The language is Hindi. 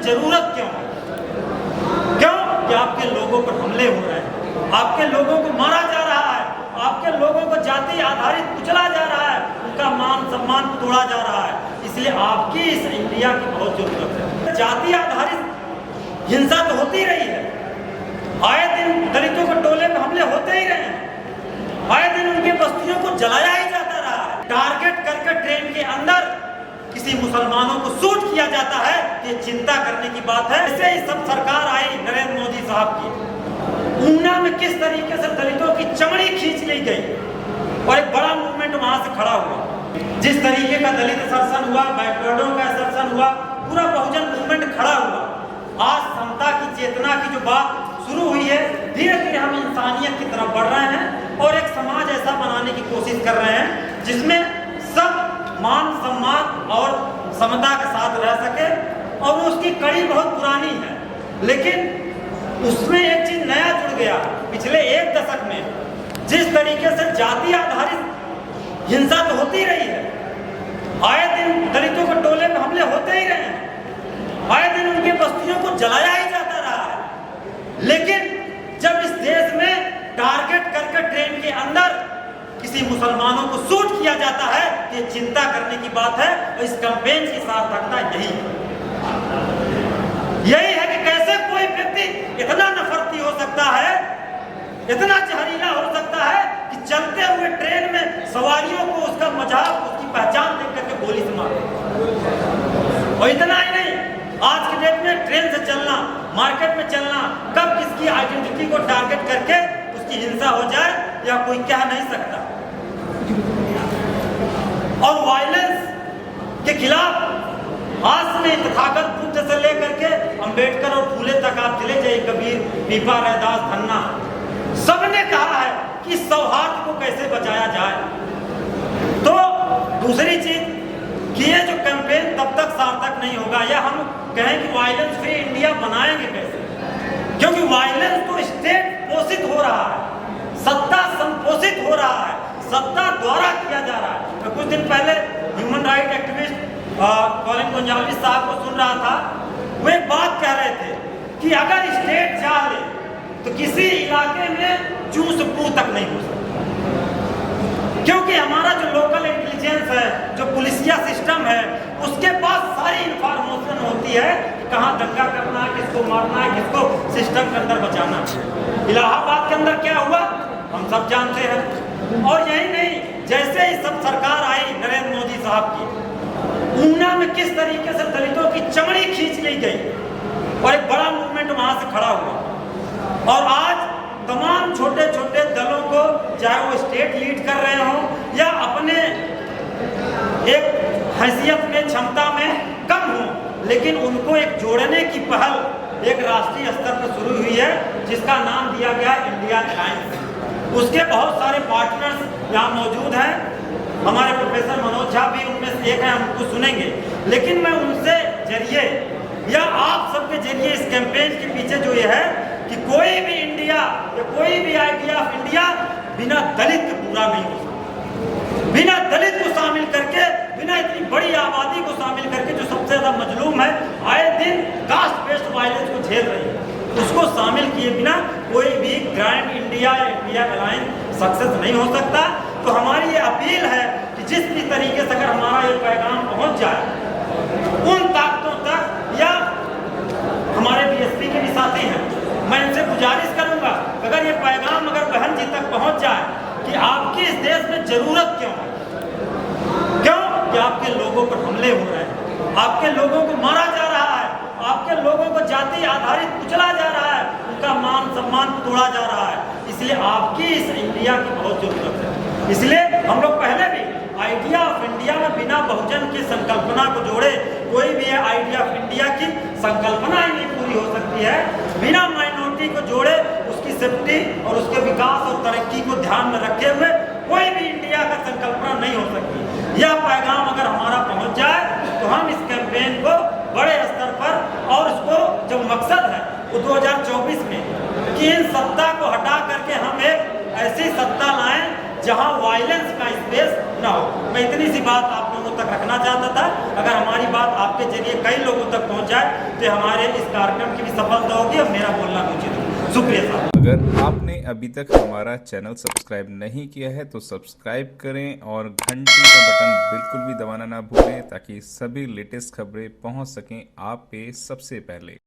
जरूरत क्यों है? क्यों कि आपके लोगों पर हमले हो रहे हैं, आपके लोगों को मारा जा रहा है, आपके लोगों को जाति आधारित कुचला जा रहा है, उनका मान सम्मान तोड़ा जा रहा है। इसलिए आपकी इस इंडिया की बहुत जरूरत है। जाति आधारित हिंसा तो होती रही है, आए दिन दलितों के टोले में हमले होते ही रहे हैं, आए दिन उनकी बस्तियों को जलाया ही जाता रहा है। टारगेट करके ट्रेन के अंदर किसी मुसलमानों को शूट किया जाता है, ये चिंता करने की बात है। ऐसे ही सब सरकार आई नरेंद्र मोदी साहब की, ऊना में किस तरीके से दलितों की चमड़ी खींच ली गई और एक बड़ा मूवमेंट वहां से खड़ा हुआ। जिस तरीके का दलित असरसन हुआ, बैकवर्डों का असरसन हुआ, पूरा बहुजन मूवमेंट खड़ा हुआ। आज समता की चेतना की जो बात शुरू हुई है, धीरे धीरे हम इंसानियत की तरफ बढ़ रहे हैं और एक समाज ऐसा बनाने की कोशिश कर रहे हैं जिसमें सब मान सम्मान और समता के साथ रह सके। और उसकी कड़ी बहुत पुरानी है, लेकिन उसमें एक चीज नया जुड़ गया पिछले एक दशक में। जिस तरीके से जाति आधारित हिंसा तो होती रही है, आए दिन दलितों के टोले में हमले होते ही रहे हैं, आए दिन उनकी बस्तियों को जलाया ही जाता रहा है। लेकिन जब इस देश में टारगेट करके ट्रेन के अंदर किसी मुसलमानों को शूट किया जाता है, ये चिंता करने की बात है। और इस कैंपेन की सार्थकता यही है कि कैसे कोई व्यक्ति इतना नफरती हो सकता है, इतना जहरीला हो सकता है कि चलते हुए ट्रेन में सवारियों को उसका मजाक, उसकी पहचान देख करके गोली से मारे। और इतना ही नहीं, आज के डेट में ट्रेन से चलना, मार्केट में चलना, कब किसकी आइडेंटिटी को टारगेट करके उसकी हिंसा हो जाए या कोई कह नहीं सकता। और वायलेंस के खिलाफ आज में तथागत बुद्ध से लेकर के अंबेडकर और फूले तक आप चले जाइए, कबीर, पीपा, रैदास, धन्ना, सबने कहा है कि सौहार्द को कैसे बचाया जाए। तो दूसरी चीज कि ये जो कैंपेन तब तक सार्थक नहीं होगा, या हम कहें कि वायलेंस फ्री इंडिया बनाएंगे कैसे, क्योंकि वायलेंस तो स्टेट पोषित हो रहा है, सत्ता संपोषित हो रहा है, सत्ता द्वारा किया जा रहा है। तो कुछ दिन पहले human right activist Colin Gonsalves साहब को सुन रहा था, वो एक बात कह रहे थे कि अगर स्टेट चाह ले तो किसी इलाके में चू से पू तक नहीं हो सकता, क्योंकि हमारा जो लोकल इंटेलिजेंस है, जो पुलिसिया सिस्टम है, उसके पास सारी इंफॉर्मेशन होती है कि कहाँ दंगा करना है, किसको मारना है, किसको सिस्टम के अंदर बचाना है। इलाहाबाद के अंदर क्या हुआ हम सब जानते हैं। और यही नहीं, जैसे ही सब सरकार आई नरेंद्र मोदी साहब की, ऊना में किस तरीके से दलितों की चमड़ी खींच ली गई और एक बड़ा मूवमेंट वहां से खड़ा हुआ। और आज तमाम छोटे छोटे दलों को, चाहे वो स्टेट लीड कर रहे हो या अपने एक हैसियत में, क्षमता में कम हो, लेकिन उनको एक जोड़ने की पहल एक राष्ट्रीय स्तर पर शुरू हुई है, जिसका नाम दिया गया इंडिया अलायंस। उसके बहुत सारे पार्टनर्स यहाँ मौजूद हैं, हमारे प्रोफेसर मनोज झा भी उनमें से एक है, हम उनको सुनेंगे। लेकिन मैं उनसे जरिए या आप सबके जरिए इस कैंपेन के पीछे जो ये है कि कोई भी इंडिया या कोई भी आइडिया ऑफ इंडिया बिना दलित के पूरा नहीं हो सकता। बिना दलित को शामिल करके, बिना इतनी बड़ी आबादी को शामिल करके जो सबसे ज्यादा मजलूम है, आए दिन कास्ट बेस्ड वायलेंस को झेल रही है, उसको शामिल किए बिना कोई भी ग्रैंड इंडिया या इंडिया अलायंस सक्सेस नहीं हो सकता। तो हमारी ये अपील है कि जिस भी तरीके से अगर हमारा ये पैगाम पहुंच जाए उन ताकतों तक, या हमारे बीएसपी के भी साथी हैं, मैं इनसे गुजारिश करूंगा अगर ये पैगाम अगर बहन जी तक पहुंच जाए कि आपकी इस देश में जरूरत क्यों है, क्यों कि आपके लोगों पर हमले हो रहे हैं, आपके लोगों को मारा जा रहा है, आपके लोगों को जाति आधारित कुचला जा रहा है, उनका मान सम्मान तोड़ा जा रहा है। इसलिए आपकी इस इंडिया की बहुत जरूरत है। इसलिए हम लोग पहले भी आइडिया ऑफ इंडिया में बिना बहुजन की संकल्पना को जोड़े कोई भी आइडिया ऑफ इंडिया की संकल्पना ही नहीं पूरी हो सकती है। बिना माइनॉरिटी को जोड़े उसकी सेफ्टी और उसके विकास और तरक्की को ध्यान में रखे हुए कोई भी इंडिया का संकल्पना नहीं हो सकती। यह पैगाम अगर हमारा पहुंच जाए तो हम इस कैंपेन को बड़े स्तर पर, और उसको जो मकसद है वो 2024 में कि इन सत्ता को हटा करके हम एक ऐसी सत्ता लाएं जहां वायलेंस का स्पेस ना हो। मैं इतनी सी बात आप लोगों लोगों तक रखना चाहता था। अगर हमारी बात आपके जरिए कई लोगों तक पहुंच जाए तो हमारे इस कार्यक्रम की भी सफलता होगी और मेरा बोलना उचित होगा। शुक्रिया साहब। अगर आपने अभी तक हमारा चैनल सब्सक्राइब नहीं किया है तो सब्सक्राइब करें और घंटी का बटन बिल्कुल भी दबाना ना भूलें ताकि सभी लेटेस्ट खबरें पहुंच सकें आप पे सबसे पहले।